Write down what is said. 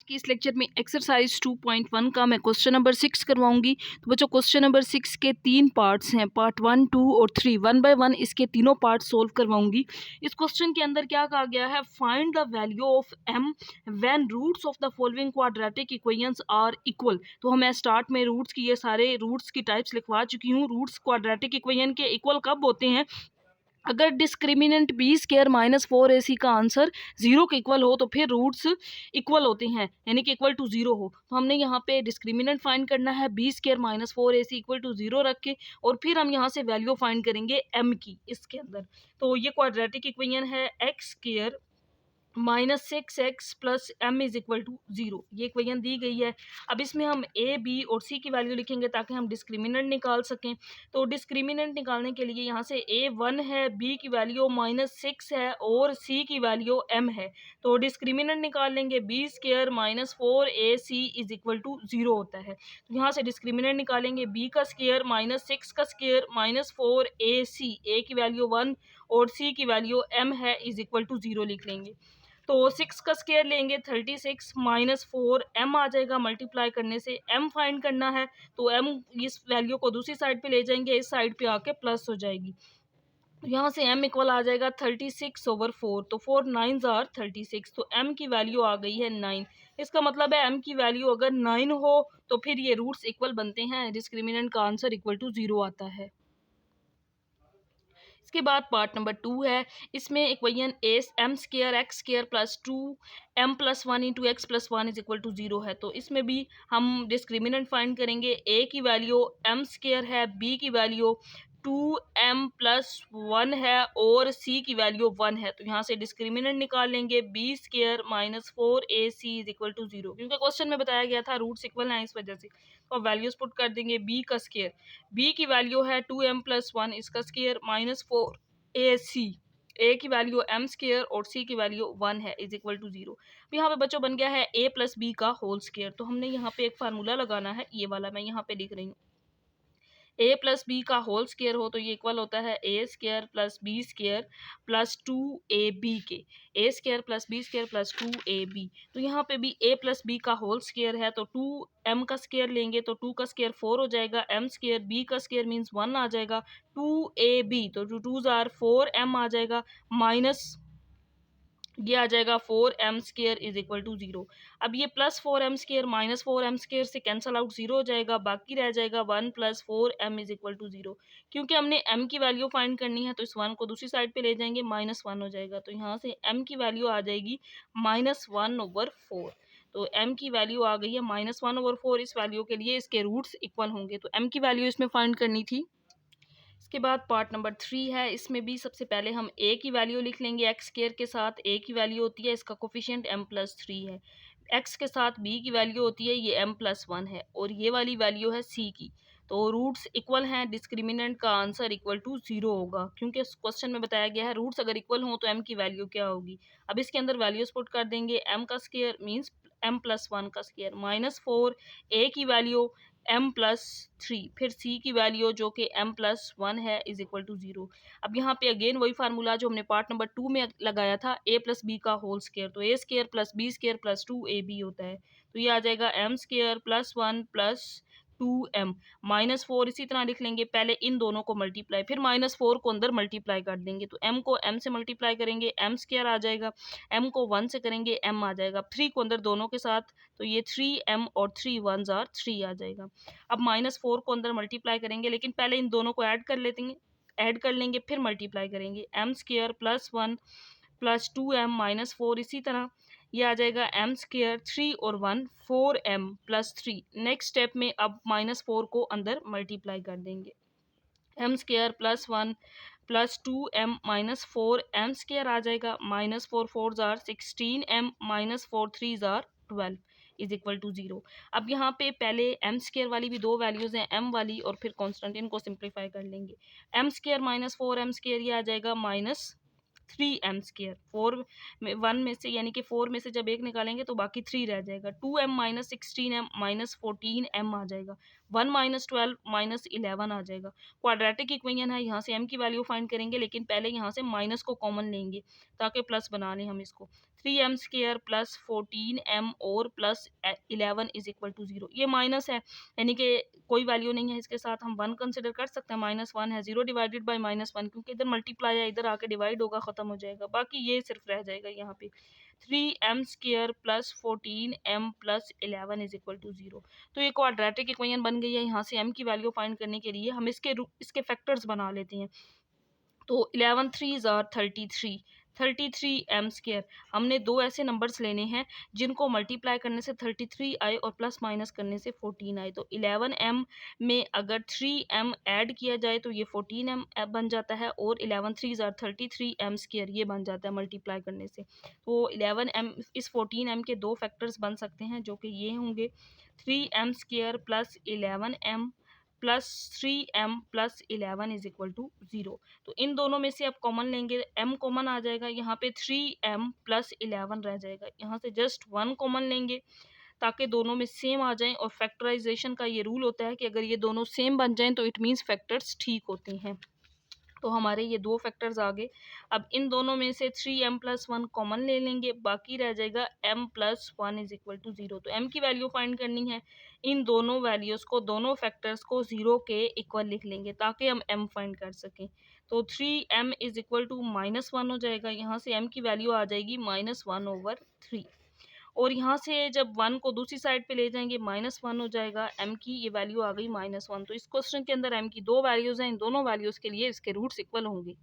कि इस लेक्चर में एक्सरसाइज 2.1 का मैं क्वेश्चन नंबर 6 करवाऊंगी। तो बच्चों क्वेश्चन नंबर 6 के 3 पार्ट्स हैं, पार्ट 1, 2 और 3। 1 बाय 1 इसके तीनों पार्ट सोल्व करवाऊंगी। इस क्वेश्चन के अंदर क्या कहा गया है, find the value of m when roots of the following quadratic equations are equal. तो मैं स्टार्ट में रूट्स की ये सारे रूट्स की टाइप्स लिखवा चुकी हूँ। रूट्स क्वाड्रेटिक इक्वेशन के इक्वल कब होते हैं, अगर discriminant B square minus 4ac का आंसर 0 के इक्वल हो तो फिर रूट्स इक्वल होते हैं, यानी कि इक्वल टू 0 हो। तो हमने यहाँ पे डिस्क्रिमिनेंट फाइंड करना है b square minus 4ac equal to 0 रख के, और फिर हम यहाँ से वैल्यू फाइंड करेंगे m की इसके अंदर। तो ये क्वाड्रेटिक इक्वेशन है x square -6x plus m is equal to 0, ये इक्वेशन दी गई है। अब इसमें हम a b और c की वैल्यू लिखेंगे ताकि हम डिस्क्रिमिनेंट निकाल सकें। तो डिस्क्रिमिनेंट निकालने के लिए यहाँ से a 1 है, b की वैल्यू -6 है और c की वैल्यू m है। तो डिस्क्रिमिनेंट निकाल लेंगे b square -4ac is equal to 0 होता है। तो यहाँ से डिस्क्रिमिनेंट निकालेंगे b का स्केयर -6 का स्केयर -4ac, a की वैल्यू 1 और c की वैल्यू m है इज इक्वल टू 0 लिख लेंगे। तो 6 का स्केयर लेंगे 36 -4 m आ जाएगा, मल्टीप्लाई करने से m फाइंड करना है। तो m इस वैल्यू को दूसरी साइड पे ले जाएंगे, इस साइड पे आके प्लस हो जाएगी। तो यहाँ से m इक्वल आ जाएगा 36/4, तो 4 9s आर 36, तो m की वैल्यू आ गई है 9। इसका मतलब है m की वैल्यू अगर 9 हो तो फिर ये रूट्स इक्वल बनते हैं, डिस्क्रिमिनेंट का आंसर इक्वल टू 0 आता है। इसके बाद पार्ट नंबर 2 है, इसमें equation m square x square plus 2m plus 1 into x plus 1 is equal to 0 है। तो इसमें भी हम डिस्क्रिमिनेंट फाइंड करेंगे। a की वैल्यू m स्केयर है, b की वैल्यू 2m प्लस 1 है और c की वैल्यू 1 है। तो यहाँ से डिस्क्रिमिनेंट निकाल लेंगे b square -4ac is equal to 0, क्योंकि क्वेश्चन में बताया गया था रूट्स इक्वल हैं इस वजह से। तो वैल्यूज पुट कर देंगे। b का स्केयर, b की वैल्यू है 2m प्लस 1, इसका स्केयर -4ac, a की वैल्यू m स्केयर और c की वैल्यू 1 है इज इक्वल टू 0। अब यहाँ पे बच्चों बन गया है a प्लस b का होल स्केयर। तो हमने यहाँ पे एक फार्मूला लगाना है, ये वाला मैं यहाँ पे लिख रही हूँ। a प्लस बी का होल स्केयर हो तो ये इक्वल होता है a square plus b square plus 2ab के, a square plus b square plus 2ab। तो यहाँ पे भी a प्लस बी का होल स्केयर है, तो 2m का स्केयर लेंगे तो 2 का स्केयर 4 हो जाएगा, m स्केयर b का स्केयर मीन्स 1 आ जाएगा, 2ab तो 2s आर 4m आ जाएगा, माइनस ये आ जाएगा 4m square is equal to 0। अब ये plus 4m square minus 4m square से कैंसल आउट 0 हो जाएगा, बाकी रह जाएगा 1 plus 4m is equal to 0। क्योंकि हमने m की वैल्यू फाइंड करनी है तो इस 1 को दूसरी साइड पे ले जाएंगे, -1 हो जाएगा। तो यहाँ से m की वैल्यू आ जाएगी -1/4। तो m की वैल्यू आ गई है -1/4। इस वैल्यू के लिए इसके रूट्स इक्वल होंगे, तो m की वैल्यू इसमें फाइंड करनी थी। इसके बाद पार्ट नंबर 3 है, इसमें भी सबसे पहले हम a की वैल्यू लिख लेंगे। एक्स स्केयर के साथ a की वैल्यू होती है, इसका कोफिशिएंट m+3 है। x के साथ b की वैल्यू होती है, ये m+1 है, और ये वाली वैल्यू है c की। तो रूट्स इक्वल हैं, डिस्क्रिमिनेंट का आंसर इक्वल टू 0 होगा, क्योंकि क्वेश्चन में बताया गया है रूट्स अगर इक्वल हों तो m की वैल्यू क्या होगी। अब इसके अंदर वैल्यूज पुट कर देंगे। m का स्केयर मीन्स m+1 का स्केयर, -4, a की वैल्यू m+3, फिर c की वैल्यू जो कि m+1 है इज इक्वल टू 0। अब यहाँ पे अगेन वही फार्मूला जो हमने पार्ट नंबर 2 में लगाया था, a प्लस बी का होल स्केयर, तो a square plus b square plus 2ab होता है। तो ये आ जाएगा m square plus 1 plus 2m, -4 इसी तरह लिख लेंगे, पहले इन दोनों को मल्टीप्लाई, फिर -4 को अंदर मल्टीप्लाई कर देंगे। तो m को m से मल्टीप्लाई करेंगे, m स्केयर आ जाएगा, m को 1 से करेंगे, m आ जाएगा, 3 को अंदर दोनों के साथ, तो ये 3m और 3 1s आर 3 आ जाएगा। अब -4 को अंदर मल्टीप्लाई करेंगे, लेकिन पहले इन दोनों को ऐड कर लेते हैं, ऐड कर लेंगे फिर मल्टीप्लाई करेंगे, m square plus 1 plus 2m -4 इसी तरह ये आ जाएगा m स्केयर 3 और 1 4m प्लस 3। नेक्स्ट स्टेप में अब -4 को अंदर मल्टीप्लाई कर देंगे, m square plus 1 plus 2m -4 m square आ जाएगा, -4 4s are 16m -4 3s are 12 is equal to 0। अब यहाँ पे पहले m स्केयर वाली भी दो वैल्यूज हैं, m वाली और फिर कांस्टेंट, इनको सिंप्लीफाई कर लेंगे। m स्केयर -4m स्केयर ये आ जाएगा -3m स्केयर, 4 में 1 में से यानी कि 4 में से जब एक निकालेंगे तो बाकी 3 रह जाएगा, 2m -16m -14m आ जाएगा, 1 माइनस 12 माइनस 11 आ जाएगा। क्वाड्रेटिक इक्वेशन है, यहाँ से m की वैल्यू फाइंड करेंगे, लेकिन पहले यहाँ से माइनस को कॉमन लेंगे ताकि प्लस बना लें हम इसको। 3m स्क्वायर प्लस 14m और प्लस 11 इज इक्वल टू 0। ये माइनस है यानी कि कोई वैल्यू नहीं है इसके साथ, हम 1 कंसिडर कर सकते हैं, -1 है, 0 डिवाइडेड बाय -1 क्योंकि इधर मल्टीप्लाई है, इधर आके डिवाइड होगा, ख़त्म हो जाएगा, बाकी ये सिर्फ रह जाएगा यहाँ पे 3m square plus 14m plus 11 is equal to 0। तो ये क्वाड्रेटिक इक्वेशन बन गई है। यहाँ से m की वैल्यू फाइंड करने के लिए हम इसके फैक्टर्स बना लेते हैं। तो 11 3 ज़ार 33, 33m स्क्वायर। हमने दो ऐसे नंबर्स लेने हैं जिनको मल्टीप्लाई करने से 33 आए और प्लस माइनस करने से 14 आए। तो 11m में अगर 3m ऐड किया जाए तो ये 14m बन जाता है, और 11 3 ज़ार 33m स्क्वायर ये बन जाता है मल्टीप्लाई करने से। तो 11m इस 14m के दो फैक्टर्स बन सकते हैं जो कि ये होंगे 3m square plus 11m plus 3m plus 11 is equal to 0। तो इन दोनों में से आप कॉमन लेंगे, m कॉमन आ जाएगा, यहाँ पे 3m प्लस 11 रह जाएगा। यहाँ से जस्ट 1 कॉमन लेंगे ताकि दोनों में सेम आ जाएं, और फैक्टराइजेशन का ये रूल होता है कि अगर ये दोनों सेम बन जाएं तो इट मीन्स फैक्टर्स ठीक होते हैं। तो हमारे ये दो फैक्टर्स आ गए। अब इन दोनों में से 3m प्लस 1 कॉमन ले लेंगे, बाकी रह जाएगा m plus 1 is equal to 0। तो m की वैल्यू फाइंड करनी है, इन दोनों वैल्यूज़ को, दोनों फैक्टर्स को 0 के इक्वल लिख लेंगे ताकि हम m फाइंड कर सकें। तो 3m इज इक्वल टू -1 हो जाएगा, यहाँ से m की वैल्यू आ जाएगी -1/3। और यहाँ से जब 1 को दूसरी साइड पे ले जाएंगे -1 हो जाएगा, m की ये वैल्यू आ गई -1। तो इस क्वेश्चन के अंदर m की दो वैल्यूज़ हैं, इन दोनों वैल्यूज़ के लिए इसके रूट्स इक्वल होंगे।